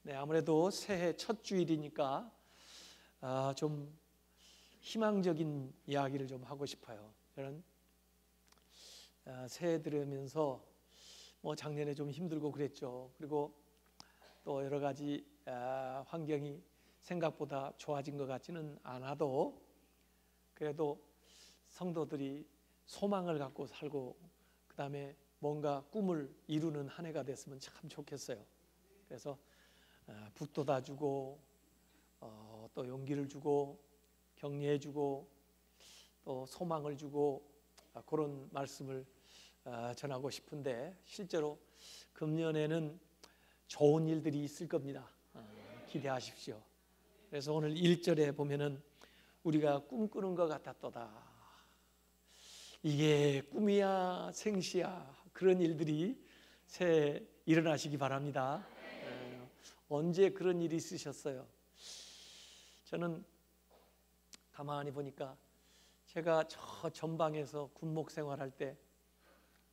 네, 아무래도 새해 첫 주일이니까 좀 희망적인 이야기를 좀 하고 싶어요. 저는 새해 들으면서 작년에 좀 힘들고 그랬죠. 그리고 또 여러 가지 환경이 생각보다 좋아진 것 같지는 않아도 그래도 성도들이 소망을 갖고 살고 그 다음에 뭔가 꿈을 이루는 한 해가 됐으면 참 좋겠어요. 그래서 북돋아주고 또 용기를 주고 격려해주고 또 소망을 주고 그런 말씀을 전하고 싶은데 실제로 금년에는 좋은 일들이 있을 겁니다. 기대하십시오. 그래서 오늘 1절에 보면은 우리가 꿈꾸는 것 같았도다. 이게 꿈이야 생시야 그런 일들이 새해 일어나시기 바랍니다. 언제 그런 일이 있으셨어요? 저는 가만히 보니까 제가 저 전방에서 군목 생활할 때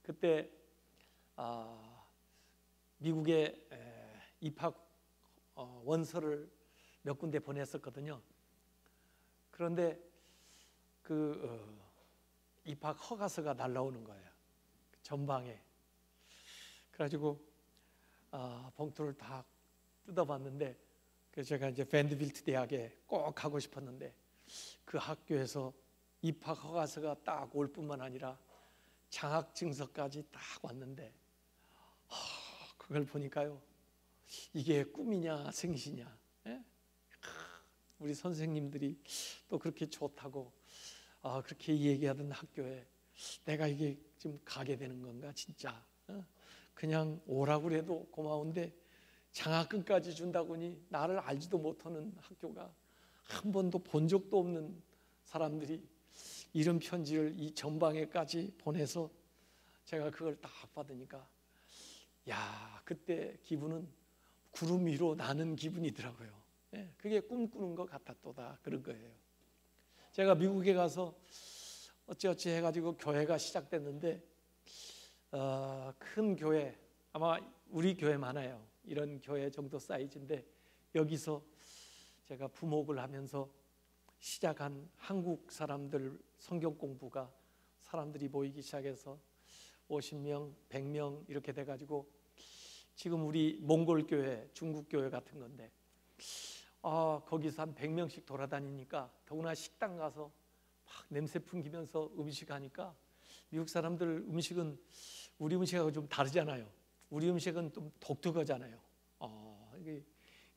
그때 미국에 입학 원서를 몇 군데 보냈었거든요. 그런데 그 입학 허가서가 날라오는 거예요. 전방에. 그래가지고 봉투를 다 뜯어봤는데 그래서 제가 이제 밴드빌트 대학에 꼭 가고 싶었는데 그 학교에서 입학 허가서가 딱 올 뿐만 아니라 장학 증서까지 딱 왔는데 그걸 보니까요 이게 꿈이냐 생시냐. 예? 우리 선생님들이 또 그렇게 좋다고 그렇게 얘기하던 학교에 내가 이게 좀 가게 되는 건가 진짜. 그냥 오라고 해도 고마운데 장학금까지 준다고 하니 나를 알지도 못하는 학교가 한 번도 본 적도 없는 사람들이 이런 편지를 이 전방에까지 보내서 제가 그걸 딱 받으니까 야 그때 기분은 구름 위로 나는 기분이더라고요. 그게 꿈꾸는 것 같았도다 그런 거예요. 제가 미국에 가서 어찌어찌 해가지고 교회가 시작됐는데 큰 교회 아마 우리 교회 많아요. 이런 교회 정도 사이즈인데 여기서 제가 부목을 하면서 시작한 한국 사람들 성경 공부가 사람들이 모이기 시작해서 50명, 100명 이렇게 돼가지고 지금 우리 몽골 교회, 중국 교회 같은 건데 거기서 한 100명씩 돌아다니니까 더구나 식당 가서 막 냄새 풍기면서 음식 하니까 미국 사람들 음식은 우리 음식하고 좀 다르잖아요. 우리 음식은 좀 독특하잖아요. 이게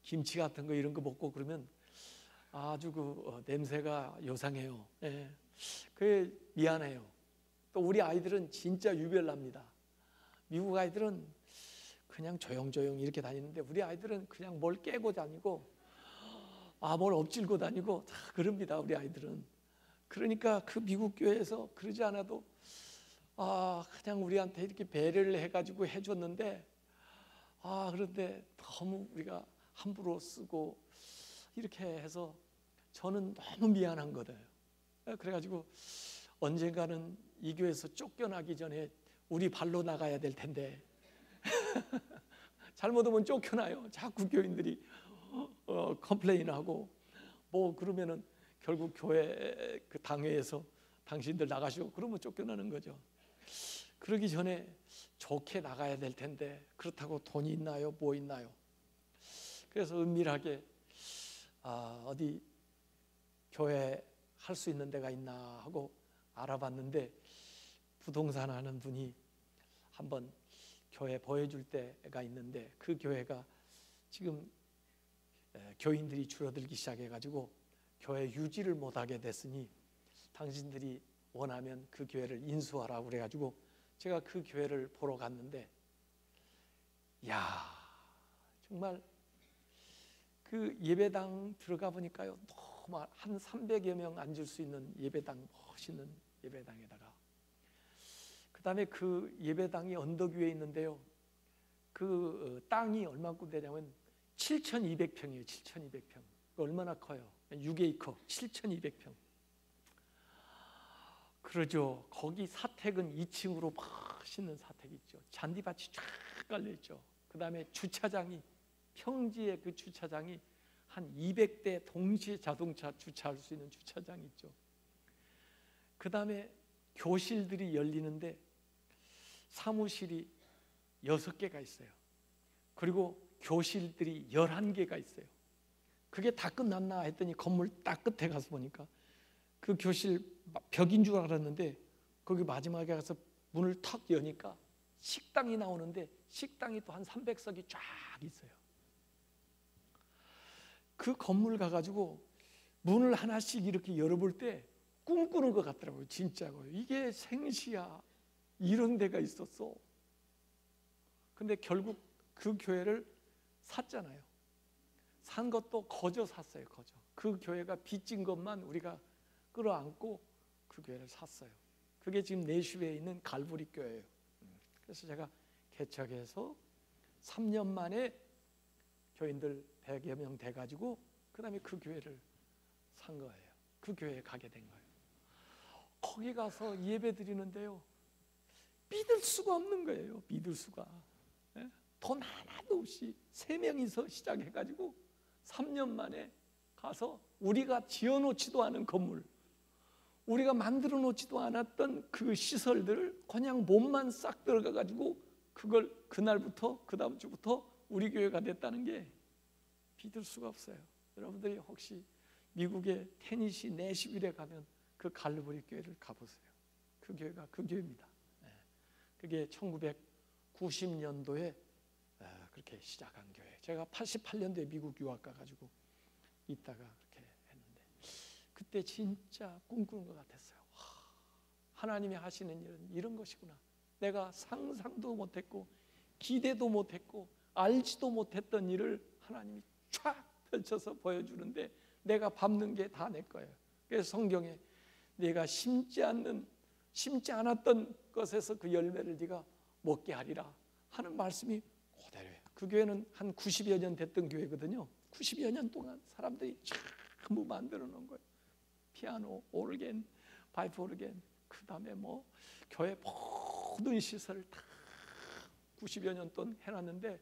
김치 같은 거 이런 거 먹고 그러면 아주 그 냄새가 요상해요. 그게 미안해요. 또 우리 아이들은 진짜 유별납니다. 미국 아이들은 그냥 조용조용 이렇게 다니는데 우리 아이들은 그냥 뭘 깨고 다니고 뭘 엎질고 다니고 다 그럽니다. 우리 아이들은. 그러니까 그 미국 교회에서 그러지 않아도 그냥 우리한테 이렇게 배려를 해가지고 해줬는데 그런데 너무 우리가 함부로 쓰고 이렇게 해서 저는 너무 미안한 거예요. 그래가지고 언젠가는 이 교회에서 쫓겨나기 전에 우리 발로 나가야 될 텐데 잘못하면 쫓겨나요. 자꾸 교인들이 컴플레인하고 그러면은 결국 교회 그 당회에서 당신들 나가시고 그러면 쫓겨나는 거죠. 그러기 전에 좋게 나가야 될 텐데 그렇다고 돈이 있나요? 뭐 있나요? 그래서 은밀하게 어디 교회 할 수 있는 데가 있나 하고 알아봤는데 부동산 하는 분이 한번 교회 보여줄 때가 있는데 그 교회가 지금 교인들이 줄어들기 시작해가지고 교회 유지를 못하게 됐으니 당신들이 원하면 그 교회를 인수하라고 그래가지고 제가 그 교회를 보러 갔는데 정말 그 예배당 들어가 보니까요 너무 한 300여 명 앉을 수 있는 예배당 멋있는 예배당에다가 그 다음에 그 예배당이 언덕 위에 있는데요 그 땅이 얼마큼 되냐면 7,200평이에요 7,200평 얼마나 커요 6에이커 7,200평 그러죠. 거기 사택은 2층으로 멋있는 사택이 있죠. 잔디밭이 쫙 깔려있죠. 그 다음에 주차장이 평지의 그 주차장이 한 200대 동시에 자동차 주차할 수 있는 주차장이 있죠. 그 다음에 교실들이 열리는데 사무실이 6개가 있어요. 그리고 교실들이 11개가 있어요. 그게 다 끝났나 했더니 건물 딱 끝에 가서 보니까 그 교실 벽인 줄 알았는데 거기 마지막에 가서 문을 턱 여니까 식당이 나오는데 식당이 또 한 300석이 쫙 있어요. 그 건물 가가지고 문을 하나씩 이렇게 열어볼 때 꿈꾸는 것 같더라고요. 진짜고요. 이게 생시야. 이런 데가 있었어. 근데 결국 그 교회를 샀잖아요. 산 것도 거저 샀어요. 거저. 그 교회가 빚진 것만 우리가 끌어안고 그 교회를 샀어요. 그게 지금 내슈에 있는 갈보리 교회예요. 그래서 제가 개척해서 3년 만에 교인들 100여 명 돼가지고 그 다음에 그 교회를 산 거예요. 그 교회에 가게 된 거예요. 거기 가서 예배 드리는데요, 믿을 수가 없는 거예요. 믿을 수가. 돈 하나도 없이 3명이서 시작해가지고 3년 만에 가서 우리가 지어놓지도 않은 건물, 우리가 만들어 놓지도 않았던 그 시설들을 그냥 몸만 싹 들어가가지고 그걸 그날부터 그 다음 주부터 우리 교회가 됐다는 게 믿을 수가 없어요. 여러분들이 혹시 미국의 테니시 내시빌에 가면 그 갈보리 교회를 가보세요. 그 교회가 그 교회입니다. 그게 1990년도에 그렇게 시작한 교회. 제가 88년도에 미국 유학 가가지고 있다가 그렇게 했는데 그때 진짜 꿈꾸는 것 같았어요. 하나님이 하시는 일은 이런 것이구나. 내가 상상도 못했고 기대도 못했고 알지도 못했던 일을 하나님이 쫙 펼쳐서 보여주는데 내가 밟는 게 다 내 거예요. 그래서 성경에 내가 심지 않았던 것에서 그 열매를 네가 먹게 하리라 하는 말씀이 그대로예요. 그 교회는 한 90여 년 됐던 교회거든요. 90여 년 동안 사람들이 전부 만들어 놓은 거예요. 피아노, 오르겐, 파이프 오르겐, 그 다음에 뭐 교회 모든 시설을 다 90여 년 동안 해놨는데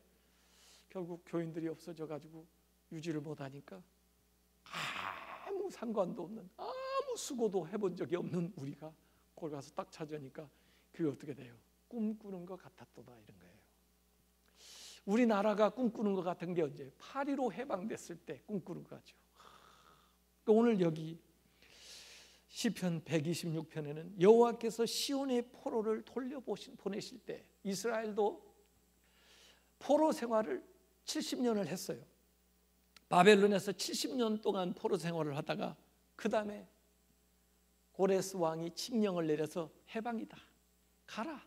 결국 교인들이 없어져 가지고 유지를 못하니까 아무 상관도 없는, 아무 수고도 해본 적이 없는 우리가 거기 가서 딱 찾으니까 그게 어떻게 돼요? 꿈꾸는 것 같았도다 이런 거예요. 우리나라가 꿈꾸는 것 같은 게 언제? 8.15 해방됐을 때 꿈꾸는 것 같죠. 오늘 여기 시편 126편에는 여호와께서 시온의 포로를 돌려보내실 때 이스라엘도 포로 생활을 70년을 했어요. 바벨론에서 70년 동안 포로 생활을 하다가 그 다음에 고레스 왕이 칙령을 내려서 해방이다. 가라.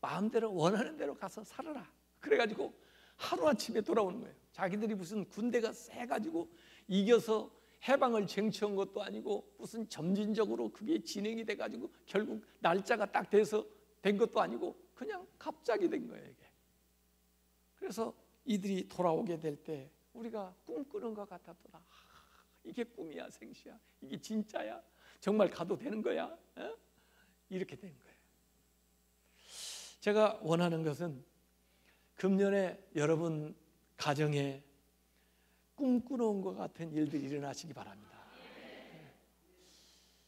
마음대로 원하는 대로 가서 살아라. 그래가지고 하루아침에 돌아오는 거예요. 자기들이 무슨 군대가 세가지고 이겨서 해방을 쟁취한 것도 아니고 무슨 점진적으로 그게 진행이 돼가지고 결국 날짜가 딱 돼서 된 것도 아니고 그냥 갑자기 된 거예요. 이게. 그래서 이들이 돌아오게 될 때 우리가 꿈꾸는 것 같았더라. 이게 꿈이야 생시야? 이게 진짜야? 정말 가도 되는 거야? 이렇게 된 거예요. 제가 원하는 것은 금년에 여러분 가정에 꿈꾸는 것 같은 일들이 일어나시기 바랍니다.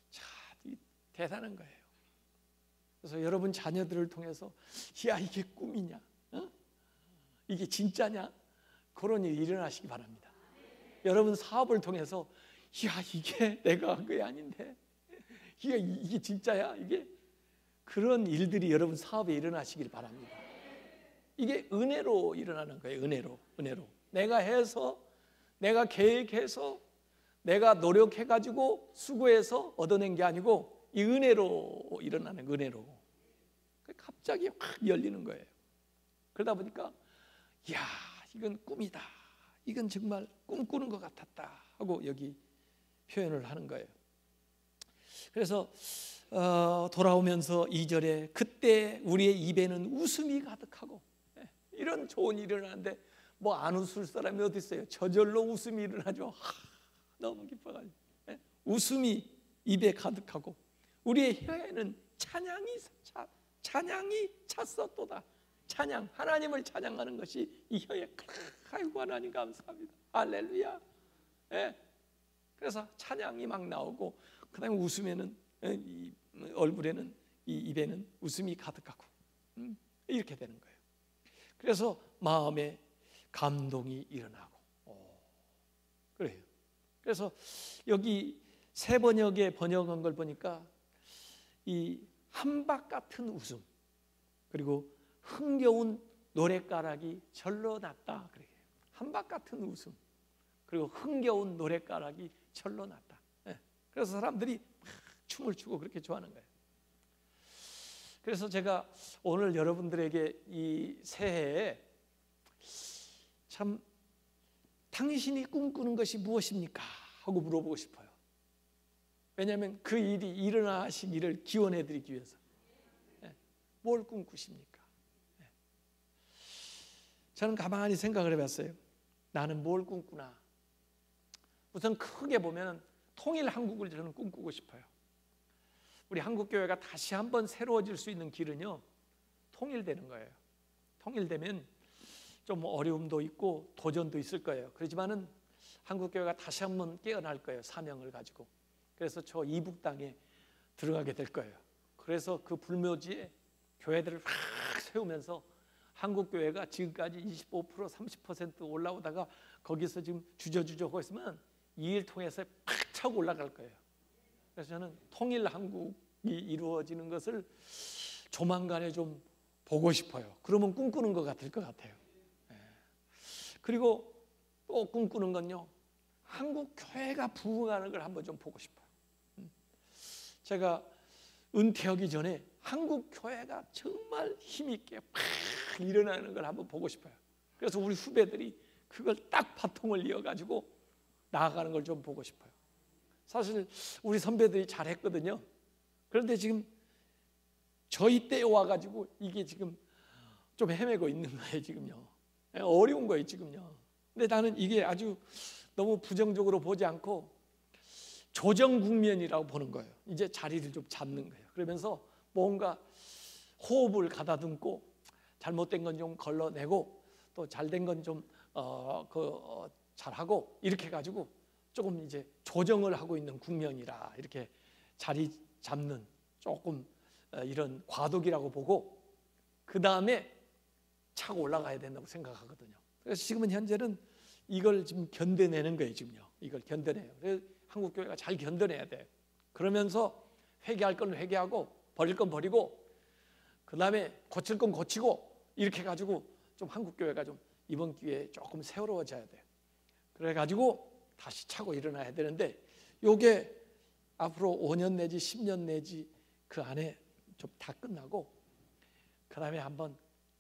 참 대단한 거예요. 그래서 여러분 자녀들을 통해서 야 이게 꿈이냐? 이게 진짜냐? 그런 일이 일어나시기 바랍니다. 여러분 사업을 통해서 야 이게 내가 한 게 아닌데 이게 진짜야? 이게 그런 일들이 여러분 사업에 일어나시길 바랍니다. 이게 은혜로 일어나는 거예요. 은혜로. 내가 해서, 내가 계획해서, 내가 노력해가지고 수고해서 얻어낸 게 아니고 이 은혜로 일어나는 거예요. 은혜로. 갑자기 확 열리는 거예요. 그러다 보니까 이야 이건 꿈이다. 이건 정말 꿈꾸는 것 같았다 하고 여기 표현을 하는 거예요. 그래서 돌아오면서 2절에 그때 우리의 입에는 웃음이 가득하고, 이런 좋은 일이 일어나는데 뭐 안 웃을 사람이 어디 있어요? 저절로 웃음이 일어나죠. 너무 기뻐가지고 웃음이 입에 가득하고 우리의 혀에는 찬양이 찼었도다. 찬양, 하나님을 찬양하는 것이 이 혀에. 아이고 하나님 감사합니다. 할렐루야. 예. 그래서 찬양이 막 나오고, 그다음에 웃으면은 이 얼굴에는, 이 입에는 웃음이 가득하고, 이렇게 되는 거예요. 그래서 마음에 감동이 일어나고. 그래요. 그래서 여기 새 번역에 번역한 걸 보니까 이 한박 같은 웃음, 그리고 흥겨운 노랫가락이 절로 났다. 그래요. 한박 같은 웃음, 그리고 흥겨운 노랫가락이 절로 났다. 예. 그래서 사람들이 막 춤을 추고 그렇게 좋아하는 거예요. 그래서 제가 오늘 여러분들에게 이 새해에 참 당신이 꿈꾸는 것이 무엇입니까? 하고 물어보고 싶어요. 왜냐하면 그 일이 일어나시기를 기원해 드리기 위해서. 뭘 꿈꾸십니까? 저는 가만히 생각을 해봤어요. 나는 뭘 꿈꾸나? 우선 크게 보면 통일 한국을 저는 꿈꾸고 싶어요. 우리 한국교회가 다시 한번 새로워질 수 있는 길은요, 통일되는 거예요. 통일되면 좀 어려움도 있고 도전도 있을 거예요. 그렇지만은 한국교회가 다시 한번 깨어날 거예요. 사명을 가지고. 그래서 저 이북 땅에 들어가게 될 거예요. 그래서 그 불묘지에 교회들을 확 세우면서 한국교회가 지금까지 25% 30% 올라오다가 거기서 지금 주저주저 하고 있으면 이 일 통해서 팍 차고 올라갈 거예요. 그래서 저는 통일 한국이 이루어지는 것을 조만간에 좀 보고 싶어요. 그러면 꿈꾸는 것 같을 것 같아요. 그리고 또 꿈꾸는 건요, 한국 교회가 부흥하는 걸 한번 좀 보고 싶어요. 제가 은퇴하기 전에 한국 교회가 정말 힘있게 팍 일어나는 걸 한번 보고 싶어요. 그래서 우리 후배들이 그걸 딱 바통을 이어가지고 나아가는 걸 좀 보고 싶어요. 사실 우리 선배들이 잘했거든요. 그런데 지금 저희 때에 와가지고 이게 지금 좀 헤매고 있는 거예요. 지금요. 어려운 거예요. 지금요. 근데 나는 이게 아주 너무 부정적으로 보지 않고 조정 국면이라고 보는 거예요. 이제 자리를 좀 잡는 거예요. 그러면서 뭔가 호흡을 가다듬고 잘못된 건 좀 걸러내고 또 잘된 건 좀 잘하고 이렇게 가지고 조금 이제 조정을 하고 있는 국면이라 이렇게 자리 잡는 조금 이런 과도기라고 보고 그 다음에 차고 올라가야 된다고 생각하거든요. 그래서 지금은 현재는 이걸 지금 견뎌내는 거예요. 지금요. 이걸 견뎌내요. 그래서 한국 교회가 잘 견뎌내야 돼요. 그러면서 회개할 건 회개하고 버릴 건 버리고 그 다음에 고칠 건 고치고 이렇게 가지고 좀 한국 교회가 좀 이번 기회에 조금 세워져야 돼요. 그래 가지고 다시 차고 일어나야 되는데 요게 앞으로 5년 내지 10년 내지 그 안에 좀 다 끝나고 그 다음에 한번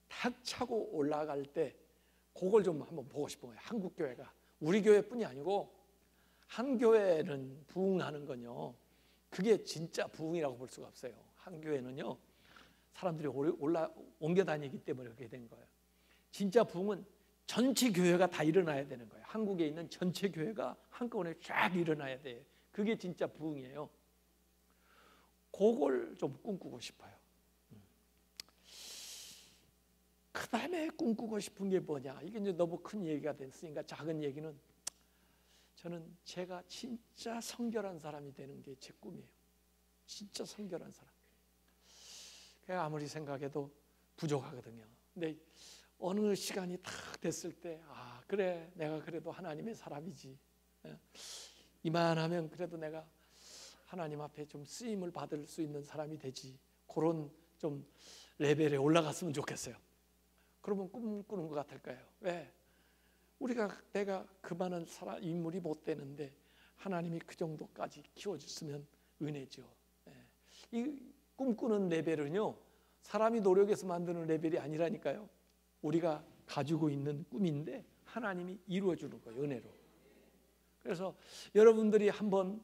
탁 차고 올라갈 때 그걸 좀 한번 보고 싶은 거예요. 한국 교회가 우리 교회뿐이 아니고 한 교회는 부흥하는 건요, 그게 진짜 부흥이라고 볼 수가 없어요. 한 교회는요 사람들이 옮겨 다니기 때문에 그렇게 된 거예요. 진짜 부흥은 전체 교회가 다 일어나야 되는 거예요. 한국에 있는 전체 교회가 한꺼번에 쫙 일어나야 돼요. 그게 진짜 부흥이에요. 그걸 좀 꿈꾸고 싶어요. 그 다음에 꿈꾸고 싶은 게 뭐냐, 이게 이제 너무 큰 얘기가 됐으니까 작은 얘기는, 저는 제가 진짜 성결한 사람이 되는 게 제 꿈이에요. 진짜 성결한 사람. 그냥 아무리 생각해도 부족하거든요. 근데 어느 시간이 딱 됐을 때, 아 그래 내가 그래도 하나님의 사람이지, 이만하면 그래도 내가 하나님 앞에 좀 쓰임을 받을 수 있는 사람이 되지, 그런 좀 레벨에 올라갔으면 좋겠어요. 그러면 꿈꾸는 것 같을까요? 왜? 내가 그만한 인물이 못 되는데 하나님이 그 정도까지 키워줬으면 은혜죠. 이 꿈꾸는 레벨은요 사람이 노력해서 만드는 레벨이 아니라니까요. 우리가 가지고 있는 꿈인데 하나님이 이루어주는 거예요, 은혜로. 그래서 여러분들이 한번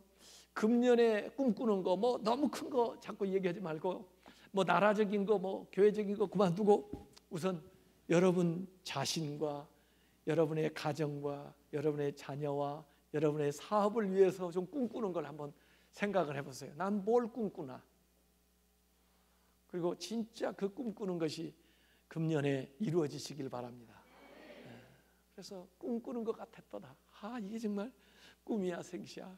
금년에 꿈꾸는 거 뭐 너무 큰 거 자꾸 얘기하지 말고 뭐 나라적인 거 뭐 교회적인 거 그만두고 우선 여러분 자신과 여러분의 가정과 여러분의 자녀와 여러분의 사업을 위해서 좀 꿈꾸는 걸 한번 생각을 해보세요. 난 뭘 꿈꾸나? 그리고 진짜 그 꿈꾸는 것이 금년에 이루어지시길 바랍니다. 그래서 꿈꾸는 것 같았더라. 이게 정말 꿈이야 생시야.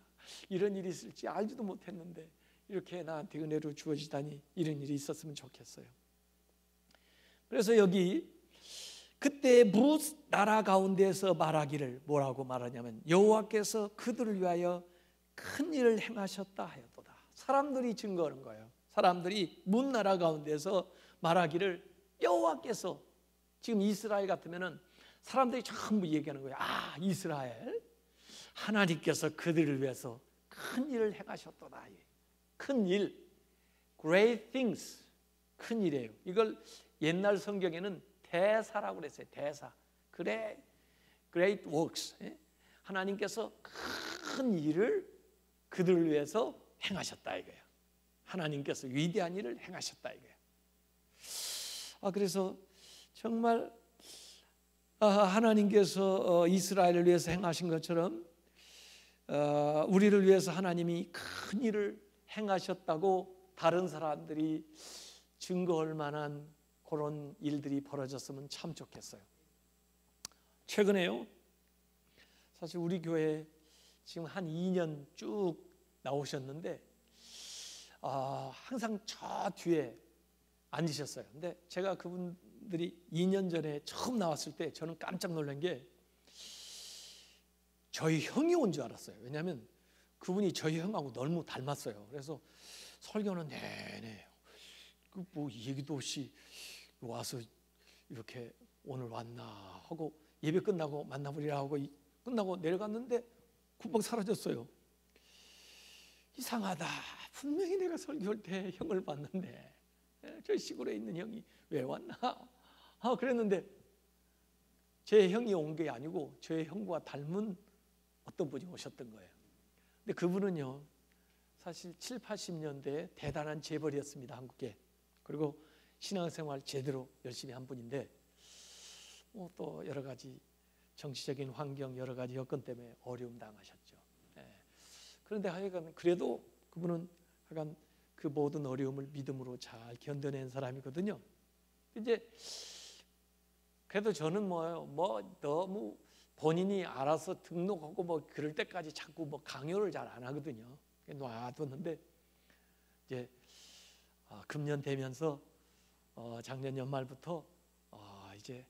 이런 일이 있을지 알지도 못했는데 이렇게 나한테 은혜로 주어지다니, 이런 일이 있었으면 좋겠어요. 그래서 여기 그때 무 나라 가운데서 말하기를, 뭐라고 말하냐면 여호와께서 그들을 위하여 큰 일을 행하셨다 하였도다. 사람들이 증거하는 거예요. 사람들이 문 나라 가운데서 말하기를 여호와께서, 지금 이스라엘 같으면은 사람들이 전부 얘기하는 거예요. 이스라엘 하나님께서 그들을 위해서 큰 일을 행하셨도다. 큰 일, great things, 큰 일이에요. 이걸 옛날 성경에는 대사라고 그랬어요. 대사, great works. 하나님께서 큰 일을 그들을 위해서 행하셨다 이거예요. 하나님께서 위대한 일을 행하셨다 이거예요. 그래서 정말 하나님께서 이스라엘을 위해서 행하신 것처럼 우리를 위해서 하나님이 큰 일을 행하셨다고 다른 사람들이 증거할 만한 그런 일들이 벌어졌으면 참 좋겠어요. 최근에요, 사실 우리 교회 지금 한 2년 쭉 나오셨는데 항상 저 뒤에 앉으셨어요. 근데 제가 그분들이 2년 전에 처음 나왔을 때 저는 깜짝 놀란 게 저희 형이 온 줄 알았어요. 왜냐하면 그분이 저희 형하고 너무 닮았어요. 그래서 설교는 내내 뭐 얘기도 없이 와서 이렇게 오늘 왔나 하고 예배 끝나고 만나보리라 하고 끝나고 내려갔는데 금방 사라졌어요. 이상하다. 분명히 내가 설교할 때 형을 봤는데 저 시골에 있는 형이 왜 왔나? 그랬는데 제 형이 온 게 아니고 제 형과 닮은 어떤 분이 오셨던 거예요. 근데 그분은요, 사실 7, 80년대에 대단한 재벌이었습니다, 한국에. 그리고 신앙생활 제대로 열심히 한 분인데 또 여러 가지 정치적인 환경, 여러 가지 여건 때문에 어려움 당하셨죠. 그런데 하여간 그래도 그분은 하여간 그 모든 어려움을 믿음으로 잘 견뎌낸 사람이거든요. 이제 그래도 저는 너무 본인이 알아서 등록하고 그럴 때까지 자꾸 강요를 잘 안 하거든요. 놔뒀는데 이제 금년 되면서 작년 연말부터 이제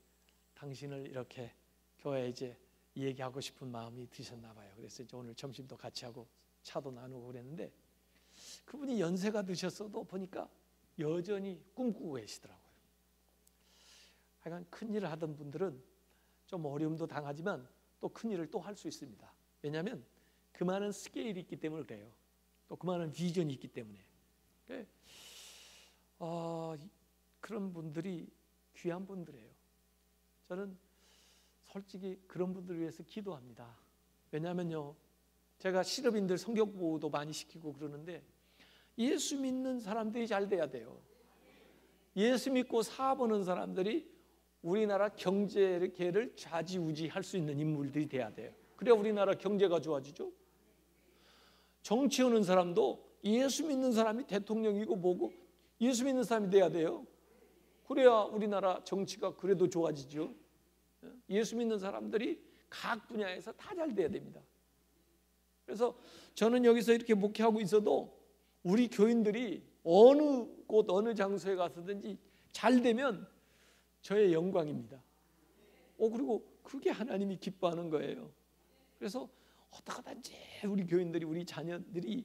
당신을 이렇게 교회에 이제 얘기하고 싶은 마음이 드셨나 봐요. 그래서 이제 오늘 점심도 같이 하고 차도 나누고 그랬는데 그분이 연세가 드셨어도 보니까 여전히 꿈꾸고 계시더라고요. 하여간 큰 일을 하던 분들은 좀 어려움도 당하지만 또 큰 일을 또 할 수 있습니다. 왜냐하면 그 많은 스케일이 있기 때문에 그래요. 또 그 많은 비전이 있기 때문에. 그런 분들이 귀한 분들이에요. 저는 솔직히 그런 분들을 위해서 기도합니다. 왜냐하면요, 제가 실업인들 성경 공부도 많이 시키고 그러는데 예수 믿는 사람들이 잘 돼야 돼요. 예수 믿고 사업하는 사람들이 우리나라 경제를 좌지우지할 수 있는 인물들이 돼야 돼요. 그래야 우리나라 경제가 좋아지죠. 정치하는 사람도 예수 믿는 사람이 대통령이고 뭐고 예수 믿는 사람이 돼야 돼요. 그래야 우리나라 정치가 그래도 좋아지죠. 예수 믿는 사람들이 각 분야에서 다 잘 돼야 됩니다. 그래서 저는 여기서 이렇게 목회하고 있어도 우리 교인들이 어느 곳 어느 장소에 가서든지 잘 되면 저의 영광입니다. 그리고 그게 하나님이 기뻐하는 거예요. 그래서 어떻게든지 우리 교인들이, 우리 자녀들이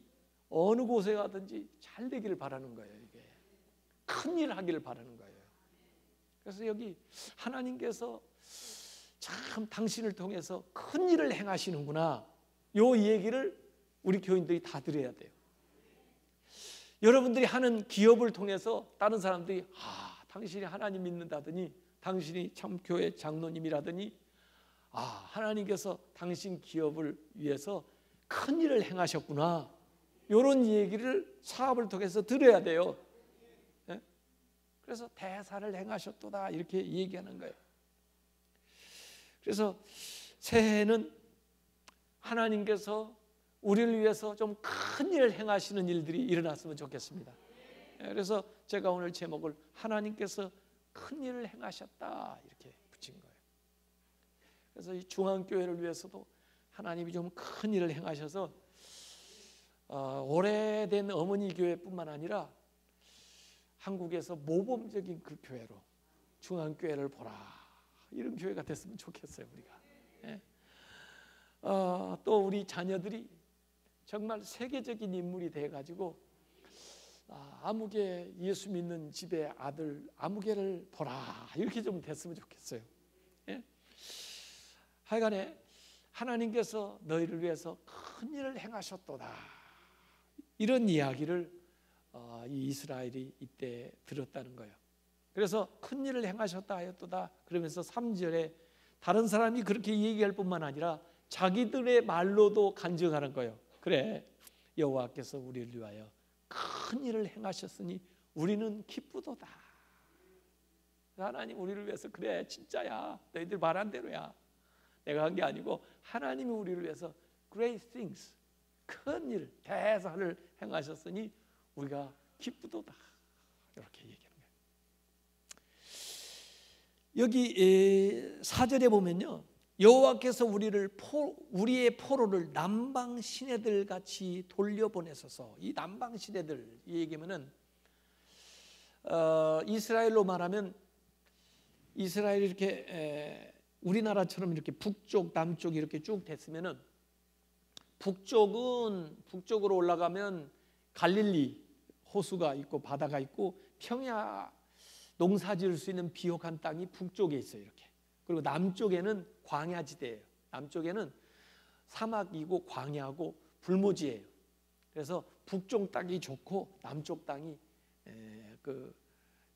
어느 곳에 가든지 잘 되기를 바라는 거예요. 이게 큰일 하기를 바라는 거예요. 그래서 여기 하나님께서 참 당신을 통해서 큰 일을 행하시는구나, 요 얘기를 우리 교인들이 다 들어야 돼요. 여러분들이 하는 기업을 통해서 다른 사람들이 당신이 하나님 믿는다더니, 당신이 참 교회 장로님이라더니 하나님께서 당신 기업을 위해서 큰 일을 행하셨구나, 이런 얘기를 사업을 통해서 들어야 돼요. 그래서 대사를 행하셨도다 이렇게 얘기하는 거예요. 그래서 새해에는 하나님께서 우리를 위해서 좀 큰 일을 행하시는 일들이 일어났으면 좋겠습니다. 그래서 제가 오늘 제목을 하나님께서 큰 일을 행하셨다 이렇게 붙인 거예요. 그래서 이 중앙교회를 위해서도 하나님이 좀 큰 일을 행하셔서 오래된 어머니 교회뿐만 아니라 한국에서 모범적인 그 교회로 중앙교회를 보라 이런 교회가 됐으면 좋겠어요 우리가. 예. 또 우리 자녀들이 정말 세계적인 인물이 돼가지고 아무개 예수 믿는 집의 아들 아무개를 보라 이렇게 좀 됐으면 좋겠어요. 예? 하여간에 하나님께서 너희를 위해서 큰 일을 행하셨도다 이런 이야기를 이 이스라엘이 이때 들었다는 거예요. 그래서 큰 일을 행하셨다 하였도다 그러면서 3절에 다른 사람이 그렇게 얘기할 뿐만 아니라 자기들의 말로도 간증하는 거예요. 그래 여호와께서 우리를 위하여 큰 일을 행하셨으니 우리는 기쁘도다. 하나님 우리를 위해서 그래 진짜야 너희들 말한 대로야 내가 한 게 아니고 하나님이 우리를 위해서 great things 큰 일 대사를 행하셨으니 우리가 기쁘도다 이렇게 얘기하는 거예요. 여기 4절에 보면요 여호와께서 우리의 포로를 남방 시내들 같이 돌려보내소서. 이 남방 시내들 이 얘기면은 이스라엘로 말하면 이스라엘이 이렇게 우리나라처럼 이렇게 북쪽 남쪽이 이렇게 쭉 됐으면은 북쪽으로 올라가면 갈릴리 호수가 있고 바다가 있고 평야 농사 지을 수 있는 비옥한 땅이 북쪽에 있어요 이렇게. 그리고 남쪽에는 광야지대예요. 남쪽에는 사막이고 광야고 불모지예요. 그래서 북쪽 땅이 좋고 남쪽 땅이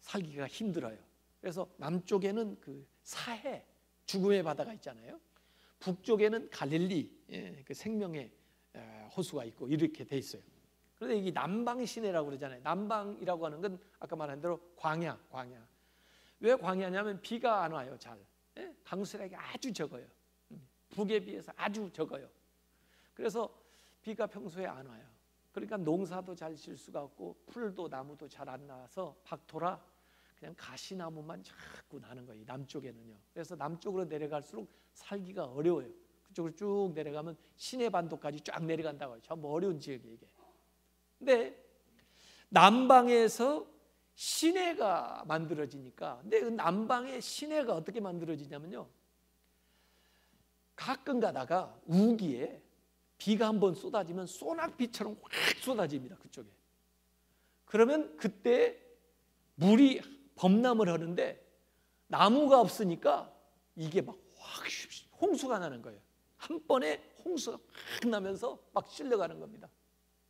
살기가 힘들어요. 그래서 남쪽에는 그 사해 죽음의 바다가 있잖아요. 북쪽에는 갈릴리 그 생명의 호수가 있고 이렇게 돼 있어요. 그런데 이게 남방 시내라고 그러잖아요. 남방이라고 하는 건 아까 말한 대로 광야. 왜 광야냐면 비가 안 와요 잘. 강수량이 아주 적어요. 북에 비해서 아주 적어요. 그래서 비가 평소에 안 와요. 그러니까 농사도 잘 질 수가 없고 풀도 나무도 잘 안 나서 박토라 그냥 가시나무만 자꾸 나는 거예요. 남쪽에는요. 그래서 남쪽으로 내려갈수록 살기가 어려워요. 그쪽으로 쭉 내려가면 시내 반도까지 쫙 내려간다고 해요. 전부 어려운 지역이에요 이게. 근데 남방에서 시내가 만들어지니까 근데 그 남방의 시내가 어떻게 만들어지냐면요 가끔 가다가 우기에 비가 한번 쏟아지면 소낙비처럼 확 쏟아집니다 그쪽에. 그러면 그때 물이 범람을 하는데 나무가 없으니까 이게 막 확 홍수가 나는 거예요. 한 번에 홍수가 확 나면서 막 실려가는 겁니다.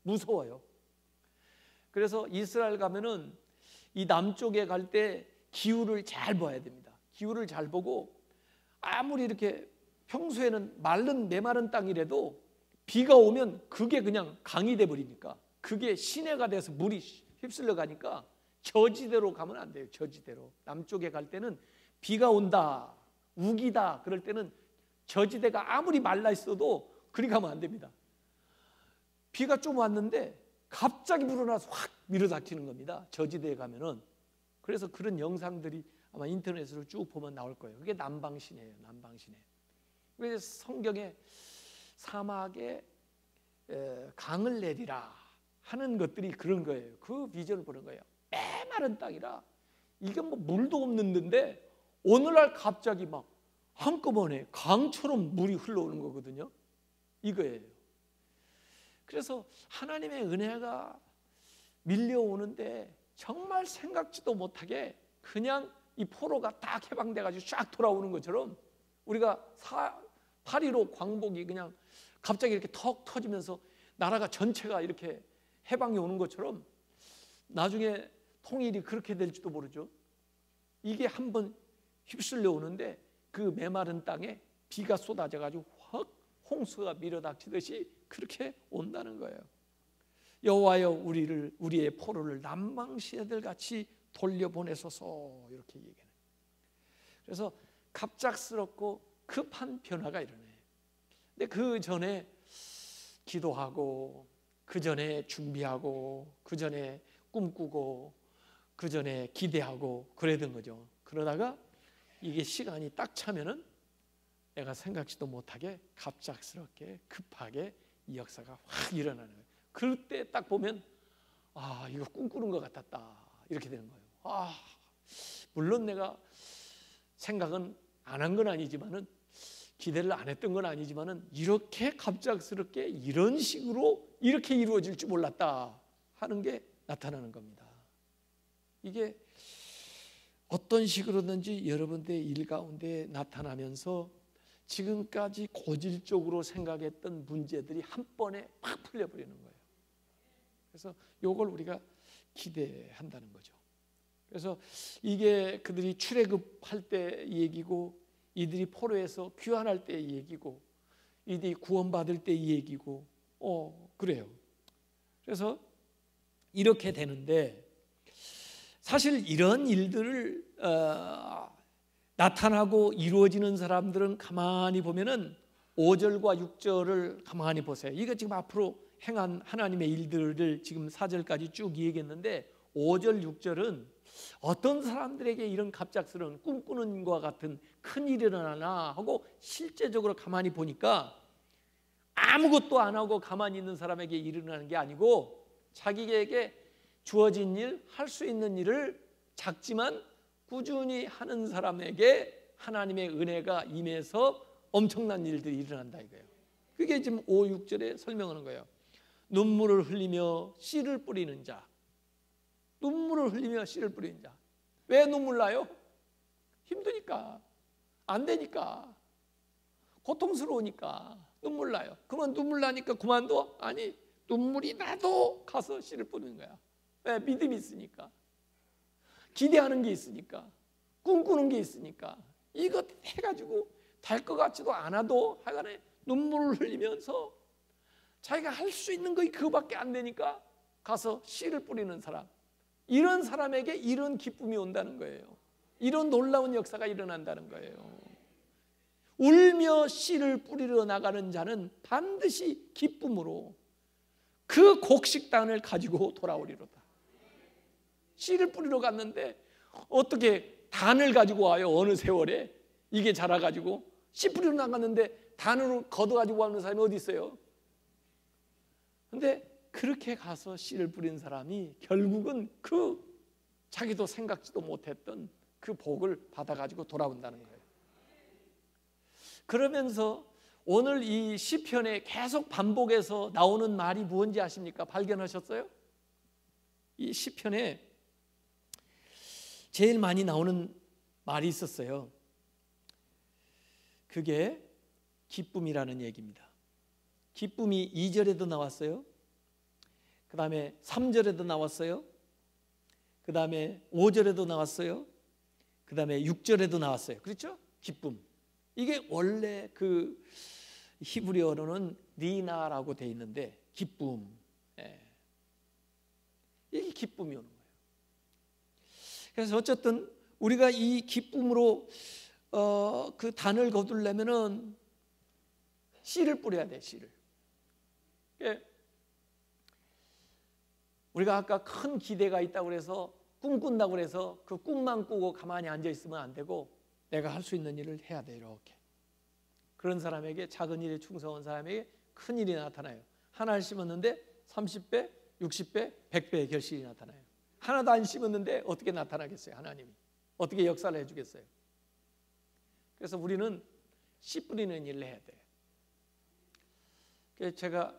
무서워요. 그래서 이스라엘 가면은 이 남쪽에 갈 때 기후를 잘 봐야 됩니다. 기후를 잘 보고 아무리 이렇게 평소에는 메마른 땅이라도 비가 오면 그게 그냥 강이 돼 버리니까 그게 시내가 돼서 물이 휩쓸려 가니까 저지대로 가면 안 돼요. 저지대로. 남쪽에 갈 때는 비가 온다, 우기다 그럴 때는 저지대가 아무리 말라 있어도 그리 가면 안 됩니다. 비가 좀 왔는데 갑자기 불어나서 확 밀어닥치는 겁니다. 저지대에 가면은. 그래서 그런 영상들이 아마 인터넷으로 쭉 보면 나올 거예요. 그게 남방시내예요. 남방시내. 그래서 성경에 사막에 강을 내리라 하는 것들이 그런 거예요. 그 비전을 보는 거예요. 메마른 땅이라 이게 뭐 물도 없는 데인데 오늘날 갑자기 막 한꺼번에 강처럼 물이 흘러오는 거거든요. 이거예요. 그래서 하나님의 은혜가 밀려오는데 정말 생각지도 못하게 그냥 이 포로가 딱 해방돼가지고 쫙 돌아오는 것처럼 우리가 8.15 광복이 그냥 갑자기 이렇게 턱 터지면서 나라가 전체가 이렇게 해방이 오는 것처럼 나중에 통일이 그렇게 될지도 모르죠. 이게 한번 휩쓸려 오는데 그 메마른 땅에 비가 쏟아져가지고 확 홍수가 밀어닥치듯이 그렇게 온다는 거예요. 여호와여 우리의 포로를 남방시내들 같이 돌려보내소서 이렇게 얘기해요. 그래서 갑작스럽고 급한 변화가 일어나요. 근데 그 전에 기도하고 그 전에 준비하고 그 전에 꿈꾸고 그 전에 기대하고 그러던 거죠. 그러다가 이게 시간이 딱 차면은 내가 생각지도 못하게 갑작스럽게 급하게 이 역사가 확 일어나는 거예요. 그때 딱 보면 아, 이거 꿈꾸는 것 같았다 이렇게 되는 거예요. 아, 물론 내가 생각은 안 한 건 아니지만은, 기대를 안 했던 건 아니지만은, 이렇게 갑작스럽게 이런 식으로 이렇게 이루어질 줄 몰랐다 하는 게 나타나는 겁니다. 이게 어떤 식으로든지 여러분들의 일 가운데 나타나면서 지금까지 고질적으로 생각했던 문제들이 한 번에 팍 풀려버리는 거예요. 그래서 이걸 우리가 기대한다는 거죠. 그래서 이게 그들이 출애굽할 때 얘기고, 이들이 포로에서 귀환할 때 얘기고, 이들이 구원받을 때 얘기고, 그래요. 그래서 이렇게 되는데, 사실 이런 일들을 나타나고 이루어지는 사람들은 가만히 보면은 5절과 6절을 가만히 보세요. 이거 지금 앞으로 행한 하나님의 일들을 지금 4절까지 쭉 얘기했는데, 5절, 6절은 어떤 사람들에게 이런 갑작스러운 꿈꾸는 것과 같은 큰일이 일어나나 하고 실제적으로 가만히 보니까 아무것도 안 하고 가만히 있는 사람에게 일어나는 게 아니고, 자기에게 주어진 일, 할 수 있는 일을 작지만 꾸준히 하는 사람에게 하나님의 은혜가 임해서 엄청난 일들이 일어난다 이거예요. 그게 지금 5, 6절에 설명하는 거예요. 눈물을 흘리며 씨를 뿌리는 자. 눈물을 흘리며 씨를 뿌리는 자. 왜 눈물 나요? 힘드니까, 안 되니까, 고통스러우니까 눈물 나요. 그만 눈물 나니까 그만둬? 아니, 눈물이 나도 가서 씨를 뿌리는 거야. 왜? 믿음이 있으니까, 기대하는 게 있으니까, 꿈꾸는 게 있으니까. 이거 해가지고 될 것 같지도 않아도 하여간에 눈물을 흘리면서 자기가 할 수 있는 거 그거밖에 안 되니까 가서 씨를 뿌리는 사람, 이런 사람에게 이런 기쁨이 온다는 거예요. 이런 놀라운 역사가 일어난다는 거예요. 울며 씨를 뿌리러 나가는 자는 반드시 기쁨으로 그 곡식단을 가지고 돌아오리로다. 씨를 뿌리러 갔는데 어떻게 단을 가지고 와요? 어느 세월에 이게 자라가지고 씨 뿌리러 나갔는데 단을 걷어가지고 와는 사람이 어디 있어요? 근데 그렇게 가서 씨를 뿌린 사람이 결국은 그 자기도 생각지도 못했던 그 복을 받아가지고 돌아온다는 거예요. 그러면서 오늘 이 시편에 계속 반복해서 나오는 말이 무엇인지 아십니까? 발견하셨어요? 이 시편에 제일 많이 나오는 말이 있었어요. 그게 기쁨이라는 얘기입니다. 기쁨이 2절에도 나왔어요. 그 다음에 3절에도 나왔어요. 그 다음에 5절에도 나왔어요. 그 다음에 6절에도 나왔어요. 그렇죠? 기쁨. 이게 원래 그 히브리어로는 리나라고 돼 있는데 기쁨. 이게 기쁨이 오는 거예요. 그래서 어쨌든 우리가 이 기쁨으로 그 단을 거두려면은 씨를 뿌려야 돼, 씨를. 우리가 아까 큰 기대가 있다고 그래서 꿈꾼다고 그래서 그 꿈만 꾸고 가만히 앉아 있으면 안 되고 내가 할 수 있는 일을 해야 돼. 이렇게 그런 사람에게, 작은 일에 충성한 사람에게 큰 일이 나타나요. 하나를 심었는데 30배, 60배, 100배의 결실이 나타나요. 하나도 안 심었는데 어떻게 나타나겠어요? 하나님이 어떻게 역사를 해주겠어요? 그래서 우리는 씨 뿌리는 일을 해야 돼요. 그래서 제가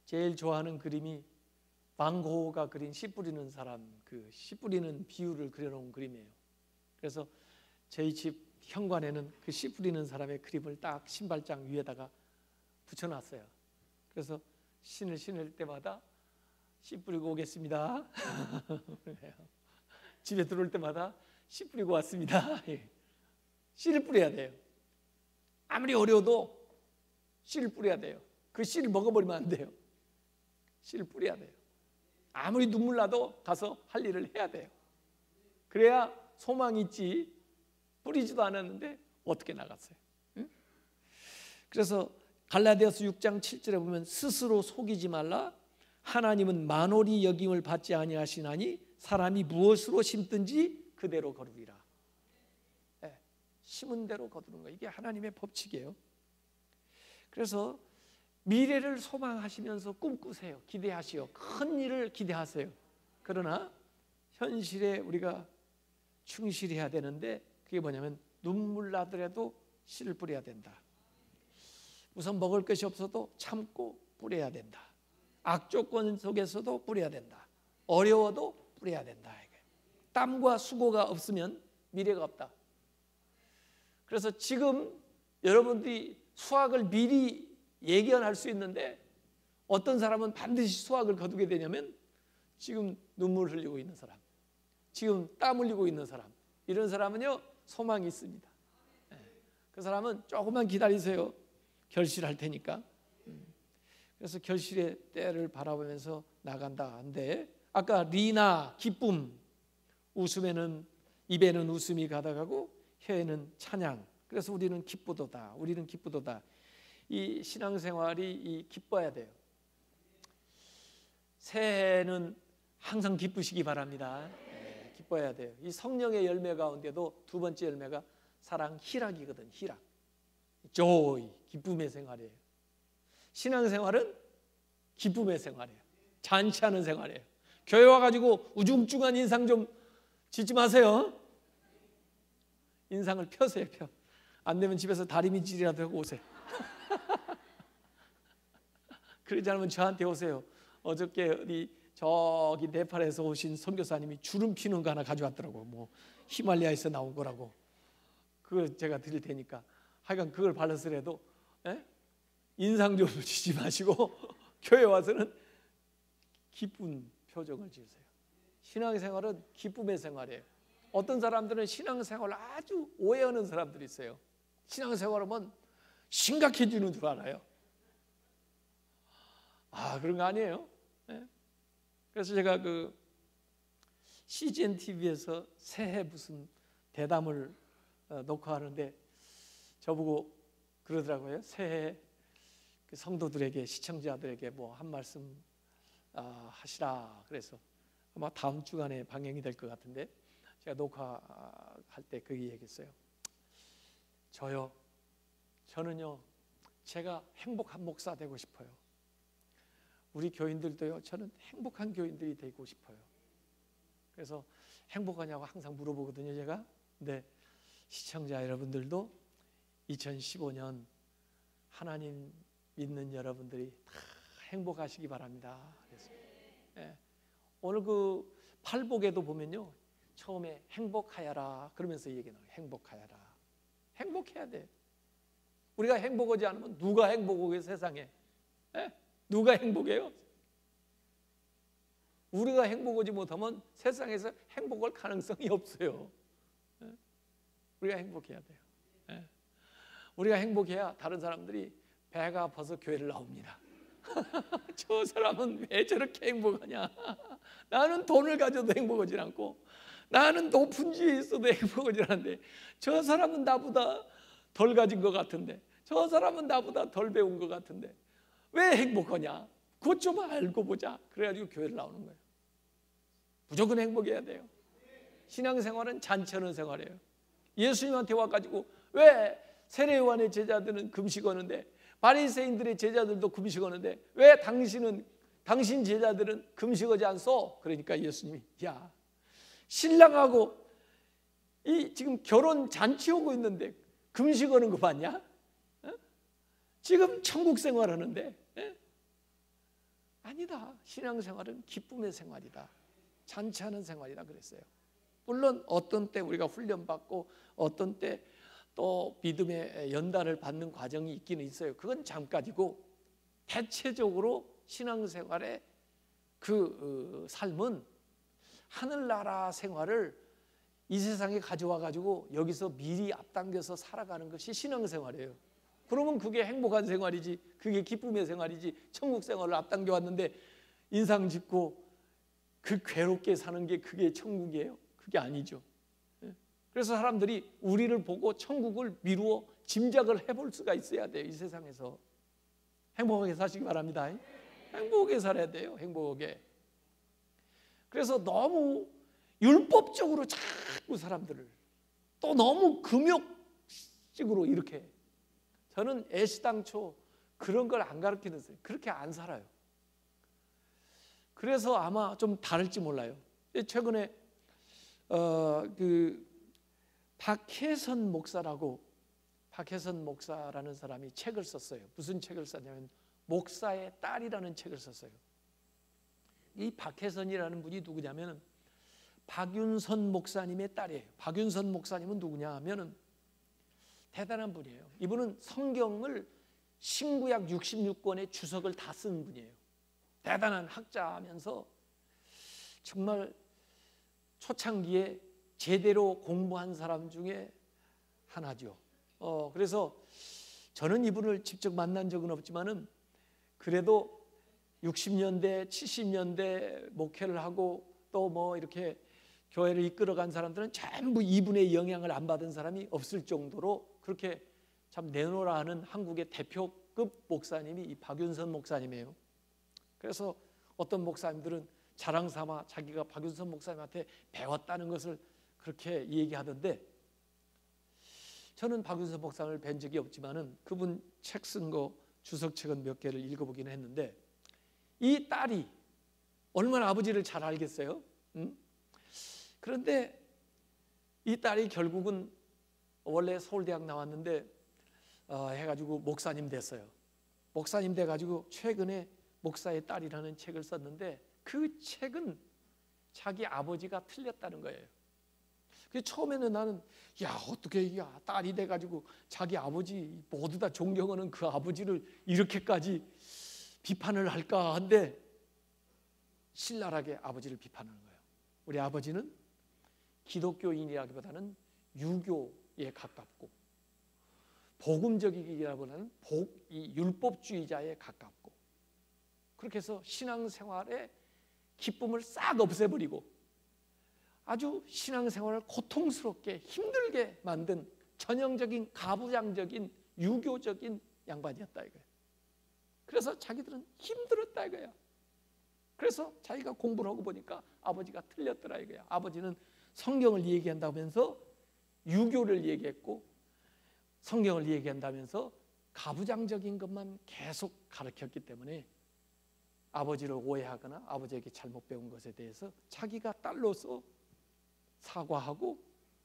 제일 좋아하는 그림이 반 고흐가 그린 씨 뿌리는 사람, 그 씨 뿌리는 비유를 그려놓은 그림이에요. 그래서 저희 집 현관에는 그 씨 뿌리는 사람의 그림을 딱 신발장 위에다가 붙여놨어요. 그래서 신을 신을 때마다 씨 뿌리고 오겠습니다. 집에 들어올 때마다 씨 뿌리고 왔습니다. 씨를 뿌려야 돼요. 아무리 어려워도 씨를 뿌려야 돼요. 그 씨를 먹어버리면 안 돼요. 씨를 뿌려야 돼요. 아무리 눈물 나도 가서 할 일을 해야 돼요. 그래야 소망이 있지. 뿌리지도 않았는데 어떻게 나갔어요? 응? 그래서 갈라디아서 6장 7절에 보면 스스로 속이지 말라. 하나님은 만홀히 여김을 받지 아니하시나니 사람이 무엇으로 심든지 그대로 거두리라. 심은 대로 거두는 거예요. 이게 하나님의 법칙이에요. 그래서 미래를 소망하시면서 꿈꾸세요. 기대하시오. 큰 일을 기대하세요. 그러나 현실에 우리가 충실해야 되는데 그게 뭐냐면 눈물 나더라도 씨를 뿌려야 된다. 우선 먹을 것이 없어도 참고 뿌려야 된다. 악조건 속에서도 뿌려야 된다. 어려워도 뿌려야 된다. 땀과 수고가 없으면 미래가 없다. 그래서 지금 여러분들이 수확을 미리 예견할 수 있는데 어떤 사람은 반드시 수확을 거두게 되냐면 지금 눈물 흘리고 있는 사람, 지금 땀 흘리고 있는 사람, 이런 사람은요 소망이 있습니다. 그 사람은 조금만 기다리세요. 결실할 테니까. 그래서 결실의 때를 바라보면서 나간다 한데, 아까 리나 기쁨, 웃음에는 입에는 웃음이 가득하고 혀에는 찬양. 그래서 우리는 기쁘도다. 우리는 기쁘도다. 이 신앙생활이 이 기뻐야 돼요. 새해는 항상 기쁘시기 바랍니다. 네, 기뻐야 돼요. 이 성령의 열매 가운데도 두 번째 열매가 사랑, 희락이거든. 희락, joy, 기쁨의 생활이에요. 신앙생활은 기쁨의 생활이에요. 잔치하는 생활이에요. 교회 와가지고 우중충한 인상 좀 짓지 마세요. 인상을 펴세요. 펴. 안 되면 집에서 다리미질이라도 하고 오세요. 그러지 않으면 저한테 오세요. 어저께 저기 네팔에서 오신 선교사님이 주름 피는 거 하나 가져왔더라고. 뭐 히말라야에서 나온 거라고. 그걸 제가 드릴 테니까 하여간 그걸 발랐으라도 인상 좀 주지 마시고 교회 와서는 기쁜 표정을 지으세요. 신앙생활은 기쁨의 생활이에요. 어떤 사람들은 신앙생활을 아주 오해하는 사람들이 있어요. 신앙생활하면 심각해지는 줄 알아요. 그런 거 아니에요. 네? 그래서 제가 그 CGN TV에서 새해 무슨 대담을 녹화하는데 저보고 그러더라고요. 새해 그 성도들에게, 시청자들에게 뭐 한 말씀 하시라. 그래서 아마 다음 주간에 방영이 될 것 같은데 제가 녹화할 때 그 얘기했어요. 저는요 제가 행복한 목사 되고 싶어요. 우리 교인들도요, 저는 행복한 교인들이 되고 싶어요. 그래서 행복하냐고 항상 물어보거든요, 제가. 근데 시청자 여러분들도 2015년 하나님 믿는 여러분들이 다 행복하시기 바랍니다. 그래서 오늘 그 팔복에도 보면요, 처음에 행복하여라 그러면서 얘기 나와요. 행복하여라. 행복해야 돼. 우리가 행복하지 않으면 누가 행복하게 세상에? 누가 행복해요? 우리가 행복하지 못하면 세상에서 행복할 가능성이 없어요. 우리가 행복해야 돼요. 우리가 행복해야 다른 사람들이 배가 아파서 교회를 나옵니다. 저 사람은 왜 저렇게 행복하냐? 나는 돈을 가져도 행복하지 않고, 나는 높은 지에 있어도 행복하지 않은데, 저 사람은 나보다 덜 가진 것 같은데, 저 사람은 나보다 덜 배운 것 같은데 왜 행복하냐? 그것 좀 알고 보자. 그래가지고 교회를 나오는 거예요. 무조건 행복해야 돼요. 신앙생활은 잔치하는 생활이에요. 예수님한테 와가지고 왜 세례요한의 제자들은 금식하는데 바리새인들의 제자들도 금식하는데 왜 당신 제자들은 금식하지 않소? 그러니까 예수님이 야, 신랑하고 지금 결혼 잔치 오고 있는데 금식하는 거 봤냐? 지금 천국 생활하는데? 아니다. 신앙생활은 기쁨의 생활이다. 잔치하는 생활이다 그랬어요. 물론 어떤 때 우리가 훈련받고 어떤 때 또 믿음의 연단을 받는 과정이 있기는 있어요. 그건 잠깐이고, 대체적으로 신앙생활의 그 삶은 하늘나라 생활을 이 세상에 가져와 가지고 여기서 미리 앞당겨서 살아가는 것이 신앙생활이에요. 그러면 그게 행복한 생활이지, 그게 기쁨의 생활이지. 천국 생활을 앞당겨 왔는데 인상 짚고 그 괴롭게 사는 게 그게 천국이에요? 그게 아니죠. 그래서 사람들이 우리를 보고 천국을 미루어 짐작을 해볼 수가 있어야 돼요. 이 세상에서 행복하게 사시기 바랍니다. 행복하게 살아야 돼요. 행복하게. 그래서 너무 율법적으로 자꾸 사람들을, 또 너무 금욕 형식적으로 이렇게. 저는 애시당초 그런 걸 안 가르치는 사람, 그렇게 안 살아요. 그래서 아마 좀 다를지 몰라요. 최근에 박혜선 목사라는 사람이 책을 썼어요. 무슨 책을 썼냐면 목사의 딸이라는 책을 썼어요. 이 박혜선이라는 분이 누구냐면 박윤선 목사님의 딸이에요. 박윤선 목사님은 누구냐 하면은 대단한 분이에요. 이분은 성경을 신구약 66권의 주석을 다 쓴 분이에요. 대단한 학자하면서 정말 초창기에 제대로 공부한 사람 중에 하나죠. 그래서 저는 이분을 직접 만난 적은 없지만은 그래도 60년대, 70년대 목회를 하고 또 뭐 이렇게 교회를 이끌어간 사람들은 전부 이분의 영향을 안 받은 사람이 없을 정도로 그렇게 참 내노라 하는 한국의 대표급 목사님이 이 박윤선 목사님이에요. 그래서 어떤 목사님들은 자랑 삼아 자기가 박윤선 목사님한테 배웠다는 것을 그렇게 얘기하던데, 저는 박윤선 목사님을 뵌 적이 없지만은 그분 책 쓴 거 주석책은 몇 개를 읽어보긴 했는데, 이 딸이 얼마나 아버지를 잘 알겠어요? 그런데 이 딸이 결국은 원래 서울대학 나왔는데 해가지고 목사님 됐어요. 목사님 돼가지고 최근에 목사의 딸이라는 책을 썼는데 그 책은 자기 아버지가 틀렸다는 거예요. 그래서 처음에는 나는 어떻게 딸이 돼가지고 자기 아버지 모두 다 존경하는 그 아버지를 이렇게까지 비판을 할까 한데 신랄하게 아버지를 비판하는 거예요. 우리 아버지는 기독교인이라기보다는 유교에 가깝고 복음적이기보다는 율법주의자에 가깝고, 그렇게 해서 신앙생활의 기쁨을 싹 없애버리고 아주 신앙생활을 고통스럽게 힘들게 만든 전형적인 가부장적인 유교적인 양반이었다 이거예요. 그래서 자기들은 힘들었다 이거야. 그래서 자기가 공부를 하고 보니까 아버지가 틀렸더라 이거야. 아버지는 성경을 얘기한다면서 유교를 얘기했고 성경을 얘기한다면서 가부장적인 것만 계속 가르쳤기 때문에 아버지를 오해하거나 아버지에게 잘못 배운 것에 대해서 자기가 딸로서 사과하고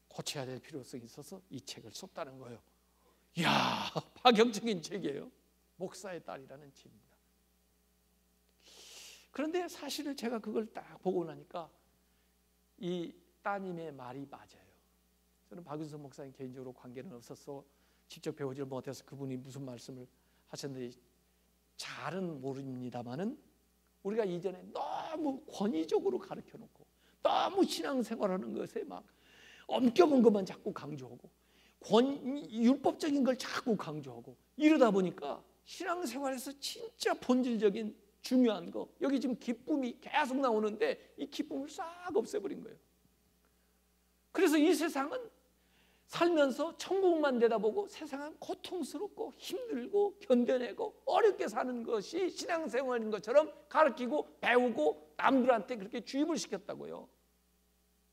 고쳐야 될 필요성이 있어서 이 책을 썼다는 거예요. 이야, 파격적인 책이에요. 목사의 딸이라는 책입니다. 그런데 사실을 제가 그걸 딱 보고 나니까 이 따님의 말이 맞아요. 저는 박윤선 목사님 개인적으로 관계는 없었어 직접 배우지를 못해서 그분이 무슨 말씀을 하셨는지 잘은 모릅니다만은 우리가 이전에 너무 권위적으로 가르쳐 놓고 너무 신앙생활하는 것에 막 엄격한 것만 자꾸 강조하고 율법적인 걸 자꾸 강조하고 이러다 보니까 신앙생활에서 진짜 본질적인 중요한 거, 여기 지금 기쁨이 계속 나오는데 이 기쁨을 싹 없애버린 거예요. 그래서 이 세상은 살면서 천국만 내다보고 세상은 고통스럽고 힘들고 견뎌내고 어렵게 사는 것이 신앙생활인 것처럼 가르치고 배우고 남들한테 그렇게 주입을 시켰다고요.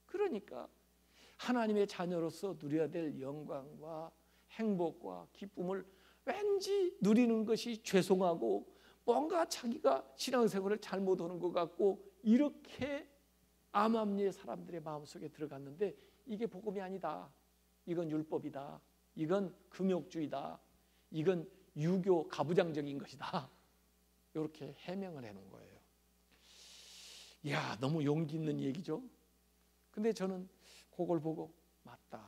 그러니까 하나님의 자녀로서 누려야 될 영광과 행복과 기쁨을 왠지 누리는 것이 죄송하고 뭔가 자기가 신앙생활을 잘못하는 것 같고 이렇게 암암리의 사람들의 마음속에 들어갔는데 이게 복음이 아니다. 이건 율법이다. 이건 금욕주의다. 이건 유교 가부장적인 것이다. 이렇게 해명을 해놓은 거예요. 이야, 너무 용기 있는 얘기죠. 근데 저는 그걸 보고 맞다.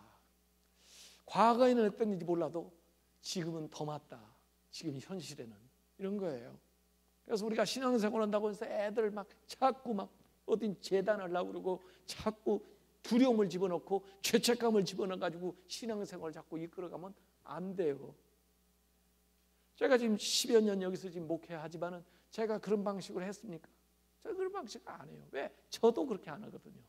과거에는 어땠는지 몰라도 지금은 더 맞다. 지금 현실에는 이런 거예요. 그래서 우리가 신앙생활 한다고 해서 애들 막 자꾸 막 어딘 재단하려고 그러고 자꾸 두려움을 집어넣고 죄책감을 집어넣어가지고 신앙생활을 자꾸 이끌어가면 안 돼요. 제가 지금 10여 년 여기서 지금 목회하지만은 제가 그런 방식으로 했습니까? 제가 그런 방식 안 해요. 왜? 저도 그렇게 안 하거든요.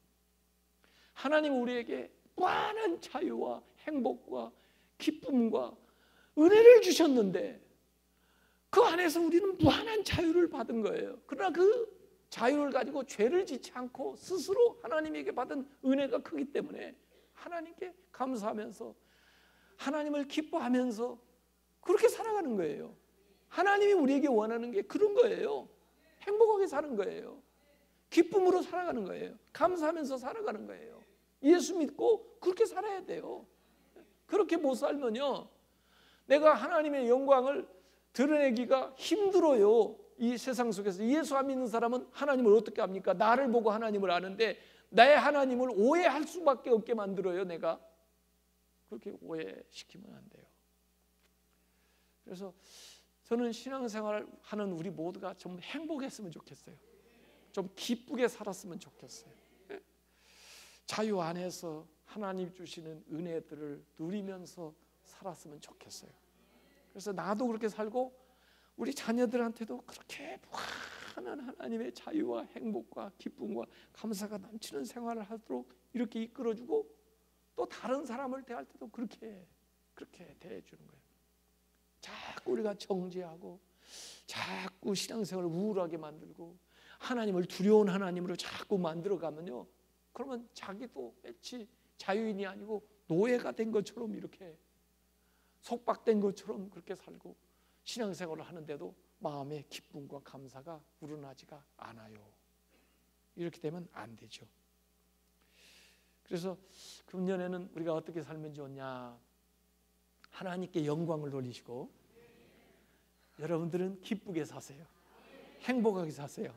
하나님 우리에게 무한한 자유와 행복과 기쁨과 은혜를 주셨는데 그 안에서 우리는 무한한 자유를 받은 거예요. 그러나 그 자유를 가지고 죄를 짓지 않고 스스로 하나님에게 받은 은혜가 크기 때문에 하나님께 감사하면서 하나님을 기뻐하면서 그렇게 살아가는 거예요. 하나님이 우리에게 원하는 게 그런 거예요. 행복하게 사는 거예요. 기쁨으로 살아가는 거예요. 감사하면서 살아가는 거예요. 예수 믿고 그렇게 살아야 돼요. 그렇게 못 살면요, 내가 하나님의 영광을 드러내기가 힘들어요. 이 세상 속에서 예수 안 믿는 사람은 하나님을 어떻게 합니까? 나를 보고 하나님을 아는데 나의 하나님을 오해할 수밖에 없게 만들어요. 내가 그렇게 오해시키면 안 돼요. 그래서 저는 신앙생활 하는 우리 모두가 좀 행복했으면 좋겠어요. 좀 기쁘게 살았으면 좋겠어요. 자유 안에서 하나님 주시는 은혜들을 누리면서 살았으면 좋겠어요. 그래서 나도 그렇게 살고 우리 자녀들한테도 그렇게 무한한 하나님의 자유와 행복과 기쁨과 감사가 넘치는 생활을 하도록 이렇게 이끌어주고, 또 다른 사람을 대할 때도 그렇게 대해주는 거예요. 자꾸 우리가 정죄하고 자꾸 신앙생활을 우울하게 만들고 하나님을 두려운 하나님으로 자꾸 만들어가면요, 그러면 자기도 마치 자유인이 아니고 노예가 된 것처럼 이렇게 속박된 것처럼 그렇게 살고 신앙생활을 하는데도 마음의 기쁨과 감사가 우러나지가 않아요. 이렇게 되면 안 되죠. 그래서 금년에는 우리가 어떻게 살면 좋냐? 하나님께 영광을 돌리시고 여러분들은 기쁘게 사세요. 행복하게 사세요.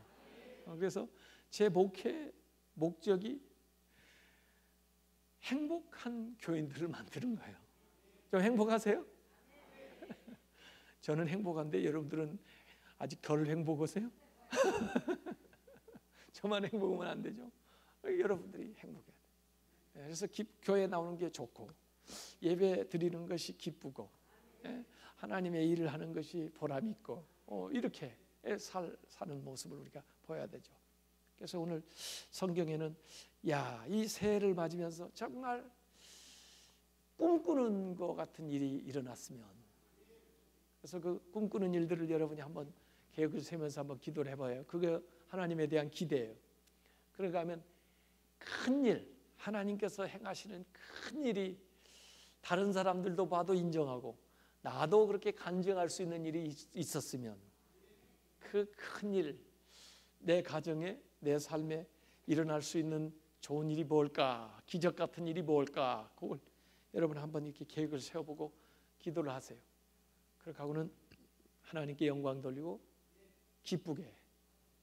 그래서 제 목회 목적이 행복한 교인들을 만드는 거예요. 좀 행복하세요? 저는 행복한데 여러분들은 아직 덜 행복하세요? 저만 행복하면 안 되죠. 여러분들이 행복해야 돼요. 그래서 교회에 나오는 게 좋고 예배 드리는 것이 기쁘고 하나님의 일을 하는 것이 보람 있고 이렇게 사는 모습을 우리가 보여야 되죠. 그래서 오늘 성경에는 이 새해를 맞으면서 정말 꿈꾸는 것 같은 일이 일어났으면, 그래서 그 꿈꾸는 일들을 여러분이 한번 계획을 세면서 한번 기도를 해봐요. 그게 하나님에 대한 기대예요. 그러니까 하면 큰 일, 하나님께서 행하시는 큰 일이 다른 사람들도 봐도 인정하고 나도 그렇게 간증할 수 있는 일이 있었으면, 그 큰 일, 내 가정에 내 삶에 일어날 수 있는 좋은 일이 뭘까, 기적 같은 일이 뭘까, 그걸 여러분 한번 이렇게 계획을 세워보고 기도를 하세요. 그렇게 하고는 하나님께 영광 돌리고 기쁘게,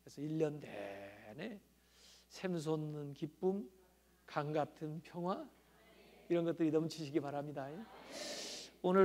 그래서 1년 내내 샘솟는 기쁨, 강 같은 평화, 이런 것들이 넘치시기 바랍니다. 오늘